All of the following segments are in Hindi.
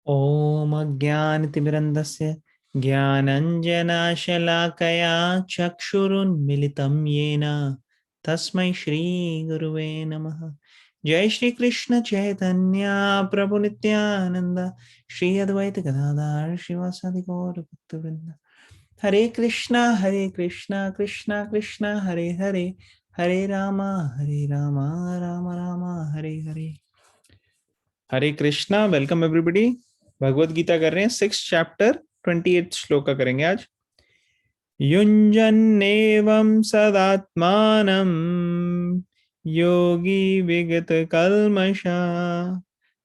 ॐ अज्ञानतिमिरन्धस्य ज्ञानञ्जनशलाकया चक्षुरुन्मिलितं येन तस्मै श्रीगुरुवे नमः। जय श्री कृष्ण चैतन्य प्रभु नित्यानंद श्री अद्वैत गदाधर श्रीवासादि गौर भक्तवृंद। हरे कृष्णा कृष्णा कृष्णा हरे हरे, हरे रामा राम राम हरे हरे। हरे कृष्णा। Welcome everybody. भगवत गीता कर रहे हैं 6 चैप्टर 28 श्लोक का करेंगे आज। युञ्जन्नेवं सदात्मानं योगी विगत कल्मषा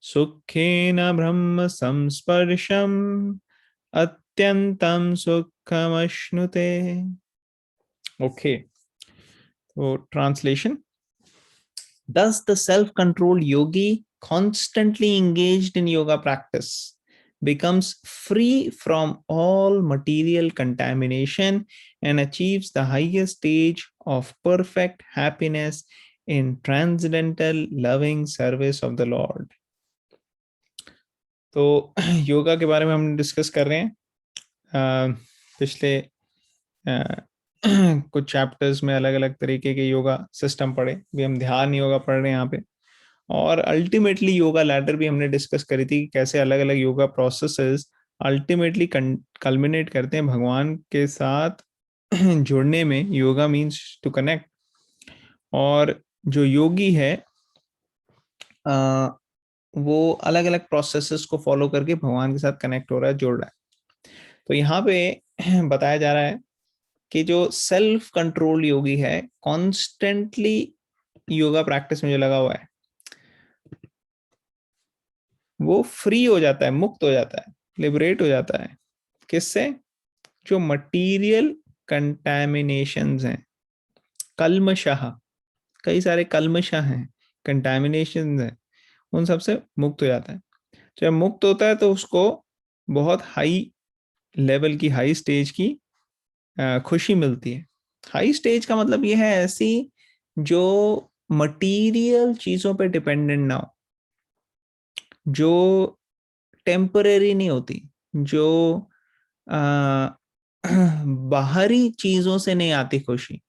सुखेन ब्रह्म संस्पर्शम अत्यंतं सुखमश्नुते। ओके, तो translation. Thus, the self-controlled yogi, constantly engaged in yoga practice, becomes free from all material contamination and achieves the highest stage of perfect happiness in transcendental loving service of the Lord. तो योगा के बारे में हम डिस्कस कर रहे हैं। पिछले कुछ चैप्टर्स में अलग अलग तरीके के योगा सिस्टम पढ़े, भी हम ध्यान योगा पढ़ रहे हैं यहाँ पे। और अल्टीमेटली योगा लैडर भी हमने डिस्कस करी थी कि कैसे अलग अलग योगा प्रोसेसेस अल्टीमेटली कल्मिनेट करते हैं भगवान के साथ जुड़ने में। योगा मीन्स टू कनेक्ट, और जो योगी है वो अलग अलग प्रोसेसेस को फॉलो करके भगवान के साथ कनेक्ट हो रहा है, जुड़ रहा है। तो यहाँ पे बताया जा रहा है कि जो सेल्फ कंट्रोल योगी है, कॉन्स्टेंटली योगा प्रैक्टिस में जो लगा हुआ है, वो फ्री हो जाता है, मुक्त हो जाता है, लिबरेट हो जाता है। किससे? जो मटीरियल कंटैमिनेशंस हैं, कल्मशः, कई सारे कल्मशः हैं, कंटैमिनेशंस हैं, उन सबसे मुक्त हो जाता है। जब मुक्त होता है तो उसको बहुत हाई लेवल की, हाई स्टेज की खुशी मिलती है। हाई स्टेज का मतलब ये है ऐसी जो मटीरियल चीजों पे डिपेंडेंट ना हो, जो टेम्पररी नहीं होती, जो बाहरी चीजों से नहीं आती खुशी,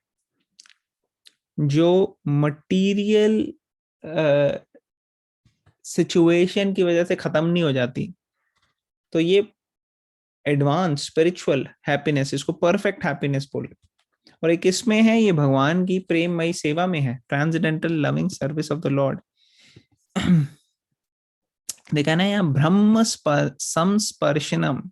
जो मटीरियल सिचुएशन की वजह से खत्म नहीं हो जाती। तो ये एडवांस स्पिरिचुअल हैप्पीनेस, इसको परफेक्ट हैप्पीनेस बोले। और एक इसमें है, ये भगवान की प्रेममयी सेवा में है, transcendental loving service of the Lord. देखा ना यहाँ, ब्रह्म संस्पर्शनम,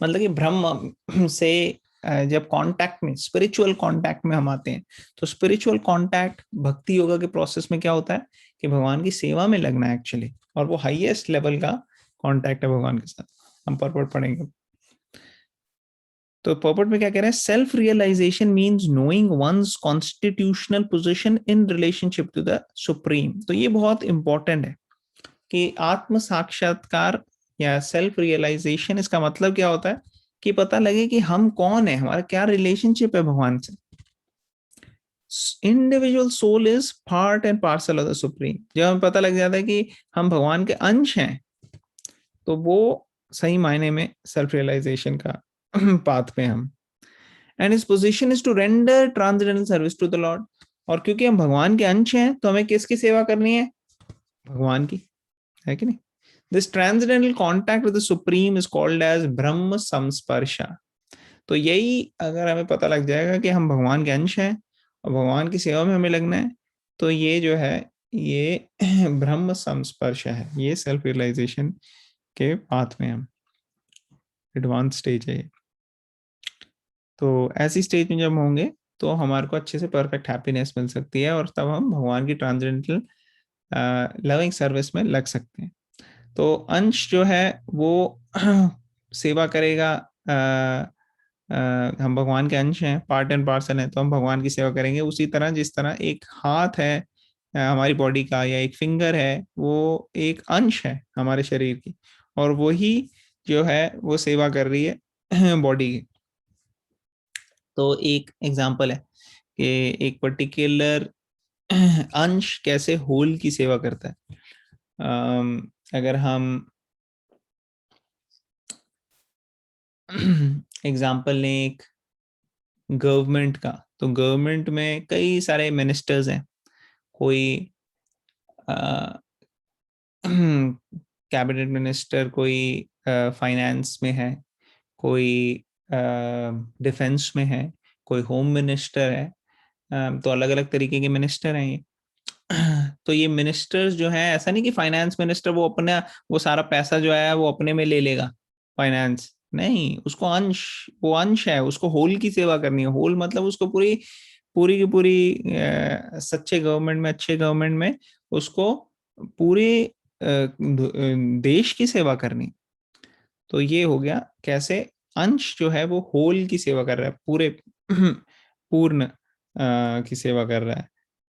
मतलब कि ब्रह्म से जब कांटेक्ट में, स्पिरिचुअल कांटेक्ट में हम आते हैं, तो स्पिरिचुअल कांटेक्ट भक्ति योगा के प्रोसेस में क्या होता है कि भगवान की सेवा में लगना है एक्चुअली, और वो हाईएस्ट लेवल का कांटेक्ट है भगवान के साथ। हम पर्पट पढ़ेंगे। तो पर्पट में क्या कह रहे हैं? Self realization means knowing one's constitutional position in relationship to the supreme. तो ये बहुत इंपॉर्टेंट है कि आत्म साक्षात्कार या सेल्फ रियलाइजेशन, इसका मतलब क्या होता है कि पता लगे कि हम कौन है, हमारा क्या रिलेशनशिप है भगवान से। Individual soul is part and parcel of the supreme. जब हमें पता लग जाता है कि हम भगवान के अंश हैं, तो वो सही मायने में सेल्फ रियलाइजेशन का पाथ पे हम। And his position is to render transcendental service to the Lord. और क्योंकि हम भगवान के अंश हैं, तो हमें किसकी सेवा करनी है? भगवान की, है कि नहीं? This transcendental contact with the supreme is called as ब्रह्म संस्पर्शा। तो यही अगर हमें पता लग जाएगा कि हम भगवान के अंश हैं और भगवान की सेवा में हमें लगना है, तो ये जो है ये ब्रह्म संस्पर्श है, ये सेल्फ रियलाइजेशन के पाथ में हम, एडवांस स्टेज है ये। तो ऐसी स्टेज में जब होंगे तो हमारे को अच्छे से परफेक्ट हैप्पीनेस मिल सकती है, और तब हम भगवान की ट्रांसजेंडल लविंग सर्विस में लग सकते हैं। तो अंश जो है वो सेवा करेगा। हम भगवान के अंश हैं, पार्ट एंड पार्सल हैं, तो हम भगवान की सेवा करेंगे। उसी तरह जिस तरह एक हाथ है हमारी बॉडी का, या एक फिंगर है, वो एक अंश है हमारे शरीर की, और वही जो है वो सेवा कर रही है बॉडी की। तो एक एग्जांपल है कि एक पर्टिकुलर अंश कैसे होल की सेवा करता है। अगर हम एग्जाम्पल लें एक गवर्नमेंट का, तो गवर्नमेंट में कई सारे मिनिस्टर्स हैं। कोई कैबिनेट मिनिस्टर, कोई फाइनेंस में है, कोई डिफेंस में है, कोई होम मिनिस्टर है। तो अलग अलग तरीके के मिनिस्टर हैं ये। तो ये मिनिस्टर्स जो है, ऐसा नहीं कि फाइनेंस मिनिस्टर वो अपना वो सारा पैसा जो है वो अपने में ले लेगा, फाइनेंस नहीं, उसको अंश, वो अंश है, उसको होल की सेवा करनी है। होल मतलब उसको पूरी पूरी की पूरी सच्चे गवर्नमेंट में, अच्छे गवर्नमेंट में उसको पूरे देश की सेवा करनी। तो ये हो गया कैसे अंश जो है वो होल की सेवा कर रहा है, पूरे पूर्ण की सेवा कर रहा है।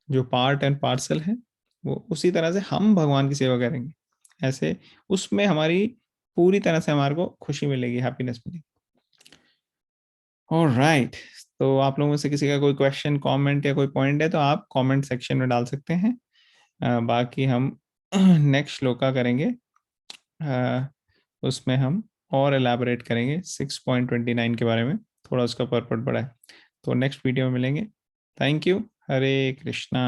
जो पार्ट एंड पार्सल है वो उसी तरह से हम भगवान की सेवा करेंगे, ऐसे उसमें हमारी पूरी तरह से हमारे को खुशी मिलेगी, हैप्पीनेस मिलेगी। ऑलराइट, तो आप लोगों में से किसी का कोई क्वेश्चन, कमेंट या कोई पॉइंट है तो आप कमेंट सेक्शन में डाल सकते हैं। बाकी हम नेक्स्ट श्लोका करेंगे, उसमें हम और एलैबोरेट करेंगे 6.29 के बारे में, थोड़ा उसका पर्पट बड़ा है। तो नेक्स्ट वीडियो में मिलेंगे। Thank you. हरे कृष्णा।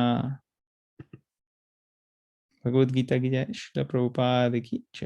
भगवद गीता की जय, श्रील प्रभुपाद की जय।